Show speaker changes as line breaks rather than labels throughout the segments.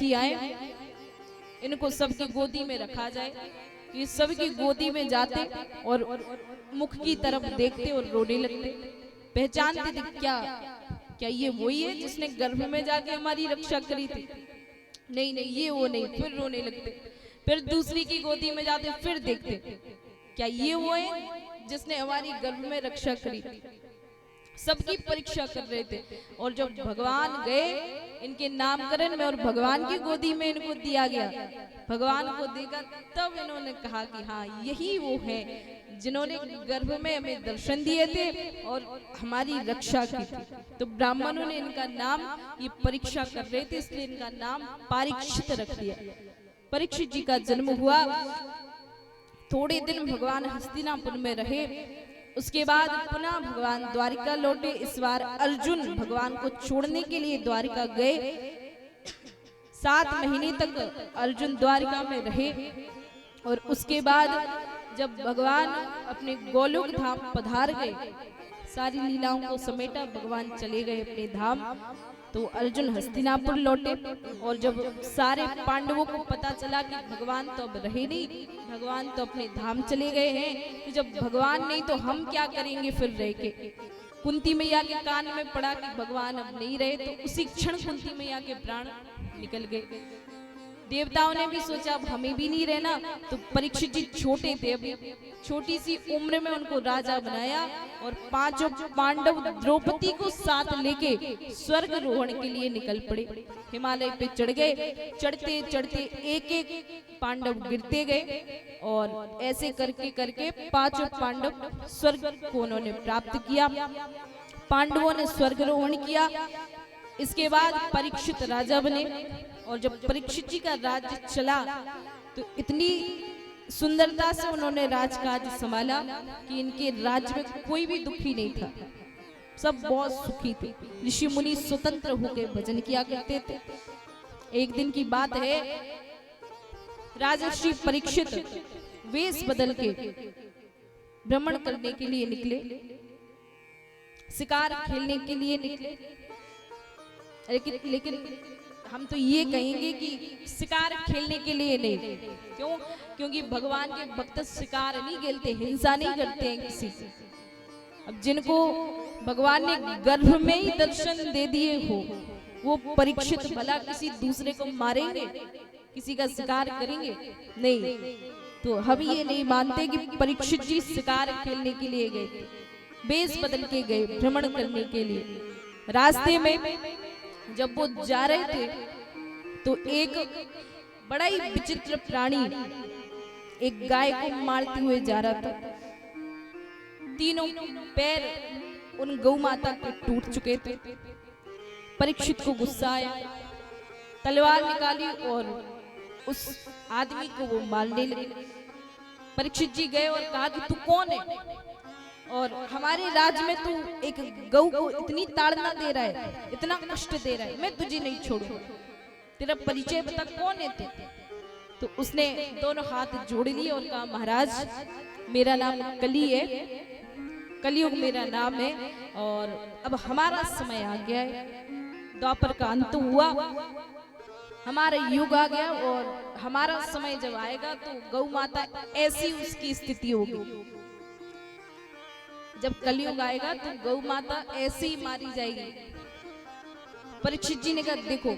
कि आए, इनको सबकी गोदी में रखा जाए। ये सबकी गोदी में जाते और मुख की तरफ देखते और रोने लगते। पहचानते थे क्या क्या ये वही है जिसने गर्भ में जाके हमारी रक्षा करी थी? नहीं नहीं, ये वो नहीं। फिर रोने लगते। फिर दूसरी की गोदी में जाते, फिर देखते क्या ये वो है जिसने हमारी गर्भ में रक्षा करी थी? सबकी परीक्षा कर रहे थे। और जब भगवान गए इनके नामकरण में और भगवान की गोदी में इनको दिया गया, भगवान को देखा, तब इन्होंने कहा कि हाँ, यही वो है जिन्होंने गर्भ में हमें दर्शन दिए थे और हमारी रक्षा की थी। तो ब्राह्मणों ने इनका नाम, ये परीक्षा कर रहे थे इसलिए इनका नाम परीक्षित रख दिया। परीक्षित जी का जन्म हुआ। थोड़े दिन भगवान हस्तिनापुर में रहे। उसके बाद पुनः भगवान द्वारिका लौटे। इस बार अर्जुन भगवान को छोड़ने के लिए द्वारिका गए। 7 महीने तक अर्जुन द्वारिका में रहे। और उसके बाद जब भगवान अपने गोलोक धाम पधार गए, सारी लीलाओं को समेटा भगवान चले गए अपने धाम। तो अर्जुन हस्तिनापुर लौटे। और जब सारे पांडवों को पता चला कि भगवान तो अब रहे नहीं, भगवान तो अपने धाम चले गए हैं, कि जब भगवान नहीं तो हम क्या करेंगे फिर रह के। कुंती मैया के कान में पड़ा कि भगवान अब नहीं रहे, तो उसी क्षण कुंती मैया के प्राण निकल गए। देवताओं ने भी सोचा अब हमें भी नहीं रहना। तो परीक्षित जी छोटे थे, अभी छोटी सी उम्र में उनको राजा बनाया। और 5 पांडव द्रौपदी को साथ लेके स्वर्ग रोहण के लिए निकल पड़े। हिमालय पे चढ़ गए। चढ़ते चढ़ते एक एक पांडव गिरते गए। और ऐसे करके करके 5 पांडव स्वर्ग को उन्होंने प्राप्त किया। पांडवों ने स्वर्ग रोहण किया। इसके बाद परीक्षित राजा बने। और जब परीक्षित जी का राज्य चला तो इतनी सुंदरता से उन्होंने राजकाज संभाला कि इनके राज्य में कोई भी दुखी नहीं था, सब बहुत सुखी थे। ऋषि मुनि स्वतंत्र होकर भजन किया करते थे। एक दिन की बात है, राजर्षि परीक्षित वेश बदल के भ्रमण करने के लिए निकले, शिकार खेलने के लिए निकले। लेकिन हम तो ये कहेंगे कि शिकार खेलने के लिए नहीं। क्यों? क्योंकि भगवान के भक्त शिकार नहीं खेलते, हिंसा नहीं करते हैं किसी से। अब जिनको भगवान ने गर्भ में ही दर्शन दे दिए हो, वो परीक्षित भला किसी दूसरे को मारेंगे, किसी का शिकार करेंगे? नहीं। तो हम ये नहीं मानते कि परीक्षित जी शिकार खेलने के लिए गए, वेश बदल के गए भ्रमण करने के लिए। रास्ते में जब वो जा रहे थे तो एक बड़ा ही विचित्र प्राणी एक गाय को मारते हुए जा रहा था। तीनों पैर उन गौ माता के टूट चुके थे। परीक्षित को गुस्सा आया, तलवार निकाली और उस आदमी को वो मारने लगे। परीक्षित जी गए और कहा कि तू कौन है और हमारे राज्य में तू एक गौ को इतनी ताड़ना दे रहा है, इतना कष्ट दे रहा है, मैं तुझे नहीं छोड़ूंगा, तेरा परिचय बता, कौन है तू? तो उसने दोनों हाथ जोड़ लिए और कहा, महाराज मेरा नाम कली है, कलियुग मेरा नाम है और अब हमारा समय आ गया है, द्वापर का अंत हुआ, हमारा युग आ गया और हमारा समय जब आएगा तो गौ माता ऐसी उसकी स्थिति होगी। जब कलयुग आएगा तो गौ माता ऐसे ही मारी जाएगी। परीक्षित जी ने कहा, देखो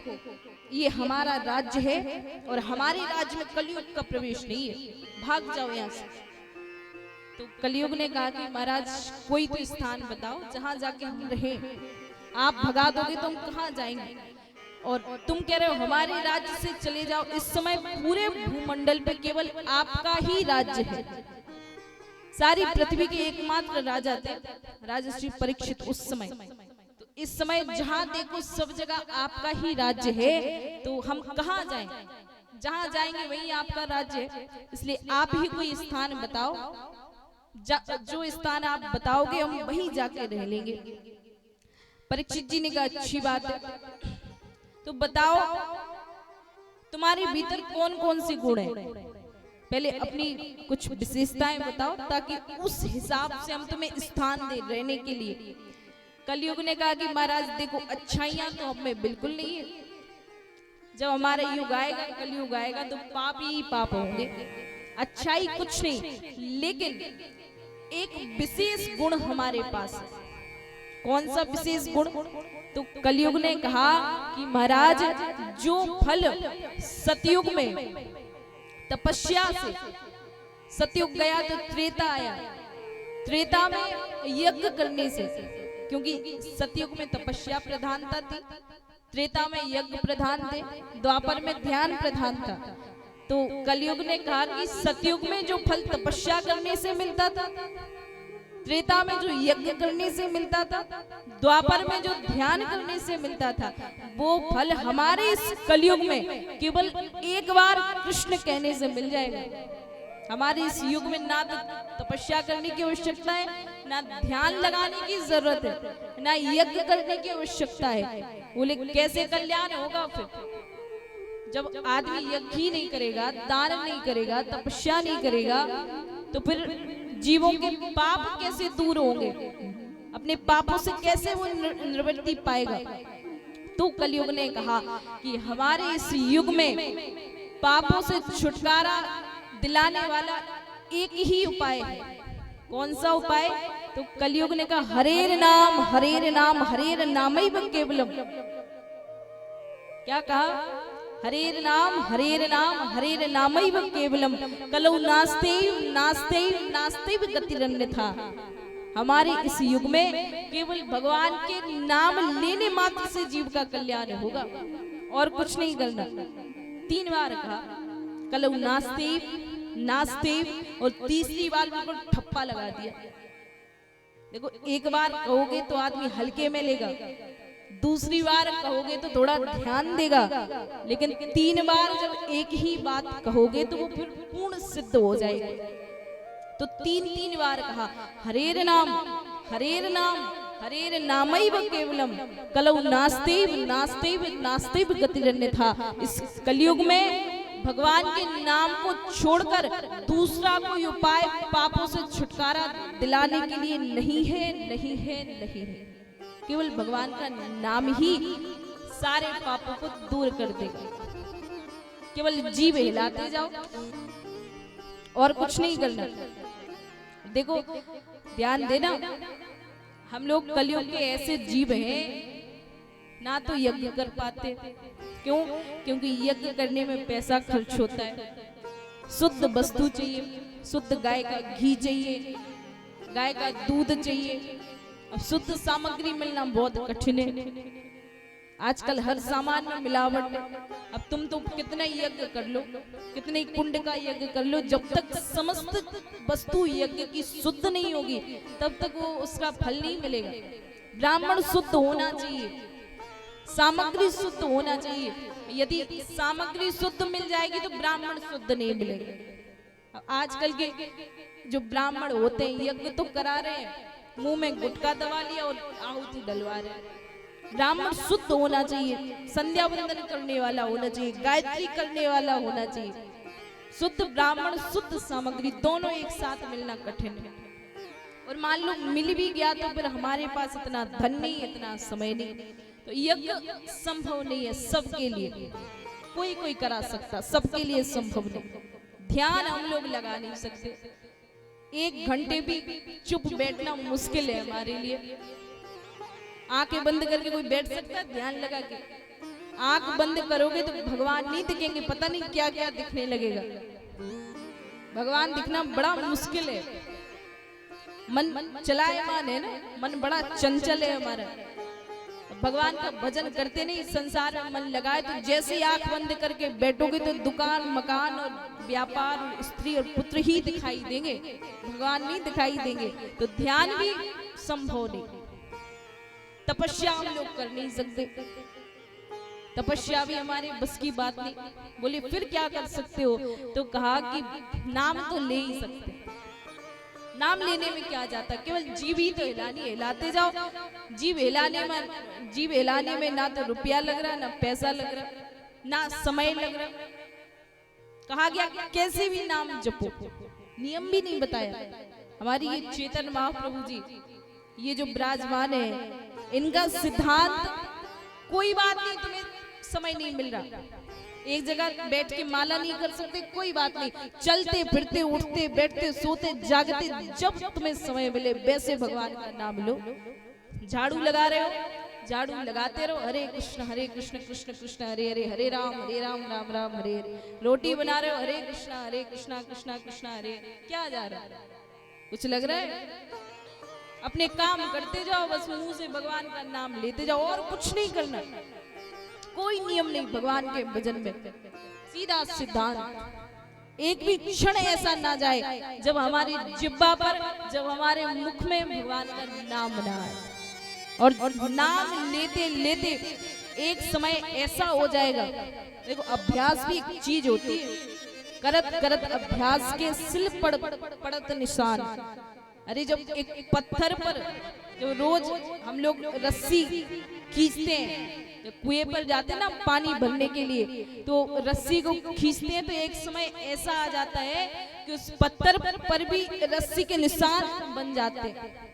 ये हमारा राज्य है और हमारे राज्य में कलयुग का प्रवेश नहीं है, भाग जाओ यहाँ से। तो कलयुग ने कहा कि महाराज कोई तो स्थान बताओ जहां जाके हम रहे, आप भगा दोगे तो हम कहाँ जाएंगे? और तुम कह रहे हो हमारे राज्य से चले जाओ। इस समय पूरे भूमंडल पे केवल आपका ही राज्य है, सारी पृथ्वी के एकमात्र राजा थे राजर्षि परीक्षित उस समय। तो इस समय जहां देखो सब जगह आपका ही राज्य है, तो हम कहाँ जाएं? जहां जाएंगे वही आपका राज्य है, इसलिए आप ही कोई स्थान बताओ, जो स्थान आप बताओगे हम वहीं जाके रह लेंगे। परीक्षित जी ने कहा, अच्छी बात है, तो बताओ तुम्हारे भीतर कौन कौन से गुण है, पहले अपनी कुछ विशेषताएं बताओ ताकि उस हिसाब से हम तुम्हें स्थान दे रहने के लिए। कलयुग ने कहा कि महाराज देखो अच्छाइयां तो हम में बिल्कुल नहीं है, जब हमारा युग आएगा, कलयुग आएगा, तो पाप ही पाप होंगे, अच्छाई कुछ नहीं। लेकिन एक विशेष गुण हमारे पास है। कौन सा विशेष गुण? तो कलयुग ने कहा कि महाराज, जो फल सतयुग में तपस्या से, सतयुग गया तो त्रेता आया, त्रेता में यज्ञ करने से, क्योंकि सतयुग में तपस्या प्रधानता थी, त्रेता में यज्ञ प्रधान थे, द्वापर में ध्यान प्रधान था। तो कलयुग ने कहा कि सतयुग में जो फल तपस्या करने से मिलता था, त्रेता में जो यज्ञ करने से मिलता था, द्वापर में जो ध्यान करने से मिलता था, वो फल हमारे इस कलयुग में केवल एक बार कृष्ण कहने से मिल जाएगा। हमारे इस युग में ना तो तपस्या करने की आवश्यकता है, ना ध्यान लगाने की जरूरत है, ना यज्ञ करने की आवश्यकता है। बोले कैसे कल्याण होगा? फिर जब आदमी यज्ञ ही नहीं करेगा, दान नहीं करेगा, तपस्या नहीं करेगा, तो फिर जीवों के पाप कैसे दूर होंगे? अपने पापों से कैसे वो निवृत्ति पाएगा? तो कलयुग ने कहा कि हमारे इस युग में पापों से छुटकारा दिलाने वाला एक ही उपाय है। कौन सा उपाय? तो कलयुग ने कहा हरेर नाम, हरेर नाम, हरेर नामैव केवलम। क्या कहा? हरेर नाम, हरेर नाम, हरेर नामैव केवलम, कलौ नास्तेव नास्तेव नास्तेव गतिरन्यथा। हमारे इस युग में केवल भगवान के नाम लेने मात्र से जीव का कल्याण होगा, और कुछ नहीं करना। 3 बार कहा कलौ नास्तेव नास्तेव, और तीसरी बार बिल्कुल ठप्पा लगा दिया। देखो, एक बार कहोगे तो आदमी हल्के में लेगा, दूसरी बार कहोगे तो थोड़ा ध्यान देगा, लेकिन 3 बार जब एक ही बात कहोगे तो वो फिर पूर्ण सिद्ध हो जाएगी। तो 3 बार कहा हरेर नाम, हरेर नाम, हरेर नामैव केवलम, कलौ नास्तेव नास्तेव नास्तेव गतिरन्यथा। इस कलयुग में भगवान के नाम को छोड़कर दूसरा कोई उपाय पापों से छुटकारा दिलाने के लिए नहीं है, नहीं है, नहीं है। केवल भगवान का नाम ही सारे पापों को दूर कर देगा। केवल जीभ हिलाते जाओ और कुछ नहीं करना। देखो, ध्यान देना, हम लोग कलयुग के ऐसे जीव हैं, ना तो यज्ञ कर पाते। क्यों? क्योंकि यज्ञ करने में पैसा खर्च होता है, शुद्ध वस्तु चाहिए, शुद्ध गाय का घी चाहिए, गाय का दूध चाहिए, अब शुद्ध सामग्री मिलना बहुत कठिन है। आजकल हर सामान में मिलावट है। अब तुम तो कितना यज्ञ कर लो, कितने कुंड का यज्ञ कर लो, जब तक समस्त वस्तु यज्ञ की शुद्ध नहीं होगी तब तक वो उसका फल नहीं मिलेगा। ब्राह्मण शुद्ध होना चाहिए, सामग्री शुद्ध होना चाहिए। यदि सामग्री शुद्ध मिल जाएगी तो ब्राह्मण शुद्ध नहीं मिलेगा। आजकल के जो ब्राह्मण होते हैं यज्ञ तो करा रहे हैं, मुंह में गुटखा दबा लिया और आहुति डलवा रहे हैं। ब्राह्मण शुद्ध होना चाहिए, संध्या वंदन करने वाला होना चाहिए, गायत्री करने वाला होना चाहिए। शुद्ध ब्राह्मण, शुद्ध सामग्री दोनों एक साथ मिलना कठिन है। और मान लो मिल भी गया तो फिर हमारे पास इतना धन नहीं, इतना समय नहीं, तो यज्ञ संभव नहीं है सबके लिए। कोई कोई करा सकता, सबके लिए संभव नहीं। ध्यान हम लोग लगा नहीं सकते, 1 घंटे भी चुप बैठना मुश्किल है हमारे लिए। आंखें बंद करके कोई बैठ सकता है ध्यान लगा के? आंख बंद करोगे तो भगवान नहीं दिखेंगे, पता नहीं क्या क्या दिखने लगेगा। भगवान दिखना बड़ा मुश्किल है। मन चलायमान है ना, मन बड़ा चंचल है हमारा। भगवान का भजन करते नहीं, संसार में मन लगाए तो जैसे आंख बंद करके बैठोगे तो दुकान, मकान और व्यापार, स्त्री और पुत्र ही दिखाई देंगे, भगवान नहीं दिखाई देंगे। तो ध्यान भी संभव नहीं, तपस्या हम लोग कर नहीं सकते, तपस्या भी हमारे बस की बात नहीं। बोले फिर क्या कर सकते हो? तो कहा कि नाम तो ले ही सकते। नाम लेने में क्या जाता, केवल जीभ ही तो हिलानी, हिलाते जाओ। जीभ हिलाने में ना तो रुपया लग रहा, ना पैसा लग रहा, ना समय लग रहा। कहा गया कैसे भी नाम जपो, नियम भी नहीं बताया। हमारी ये चेतन महाप्रभु जी, ये जो विराजमान है, इनका सिद्धांत कोई बात नहीं, तुम्हें समय नहीं मिल रहा, एक जगह बैठ के माला नहीं कर सकते, कोई बात नहीं, चलते फिरते उठते बैठते सोते जागते जब तुम्हें समय मिले वैसे भगवान का नाम लो। झाड़ू लगा रहे हो, झाड़ू लगाते रहो, हरे कृष्ण कृष्ण कृष्ण हरे हरे, हरे राम राम राम हरे हरे। रोटी बना रहे हो, हरे कृष्णा कृष्णा कृष्णा हरे। क्या जा रहा है, कुछ लग रहा है? अपने काम करते जाओ, बस मुंह से भगवान का नाम लेते जाओ, और कुछ नहीं करना, कोई नियम नहीं भगवान के भजन में, सीधा सिद्धांत। एक भी क्षण ऐसा ना जाए जब हमारी जिह्वा पर, जब हमारे मुख में भगवान का नाम ना आए। और नाम लेते लेते एक समय ऐसा हो जाएगा, देखो अभ्यास भी एक चीज होती है, करत करत अभ्यास के सिल पड़त निशान। अरे जब एक पत्थर पर जो रोज हम लोग रस्सी खींचते हैं, जब कुएं पर जाते हैं ना पानी भरने के लिए, तो रस्सी को खींचते हैं तो एक समय ऐसा आ जाता है कि उस पत्थर पर भी रस्सी के निशान बन जाते हैं।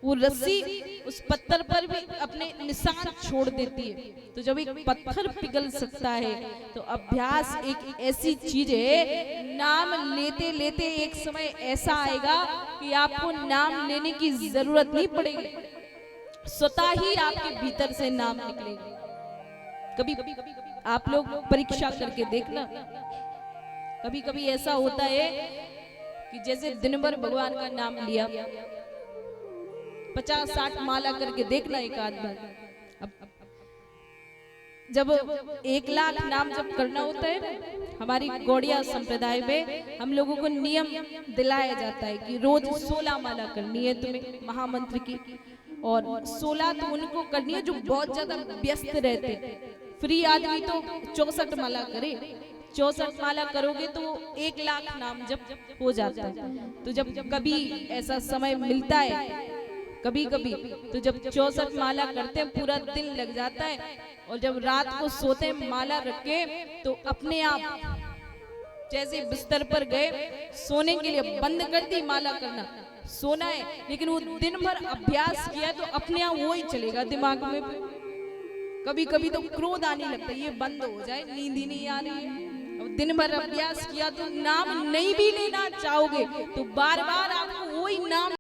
वो रस्सी उस पत्थर पर भी अपने निशान छोड़ देती है। तो जब एक पत्थर पिघल सकता है तो अभ्यास एक ऐसी चीज है, नाम लेते लेते एक समय ऐसा आएगा कि आपको नाम लेने की जरूरत नहीं पड़ेगी, स्वतः ही आपके भीतर से नाम निकलेगा। कभी आप लोग परीक्षा करके देखना, कभी कभी ऐसा होता है कि जैसे दिन भर भगवान का नाम लिया, 50-60 माला करके देखना एक आध बार। अब जब 1 लाख नाम जब करना होता है ना, हमारी गौड़िया संप्रदाय में हम लोगों को नियम दिलाया जाता है कि रोज 16 माला करनी है तुम्हें महामंत्र की, और 16 तो उनको करनी है जो बहुत ज्यादा व्यस्त रहते। फ्री आदमी तो 64 माला करे, 64 माला करोगे तो 1 लाख नाम जब हो जाता है। तो जब कभी ऐसा समय मिलता है कभी कभी, तो जब 64 माला करते हैं पूरा दिन लग जाता है, और जब रात को सोते हैं माला रख के तो अपने आप जैसे बिस्तर पर गए सोने के लिए बंद कर दी माला करना, सोना है, लेकिन वो दिन भर अभ्यास किया तो अपने आप वो ही चलेगा दिमाग में। कभी कभी तो क्रोध आने लगता है, ये बंद हो जाए, नींद ही नहीं आ रही है। अब दिन भर अभ्यास किया तो नाम नहीं भी लेना चाहोगे तो बार बार आपको वही नाम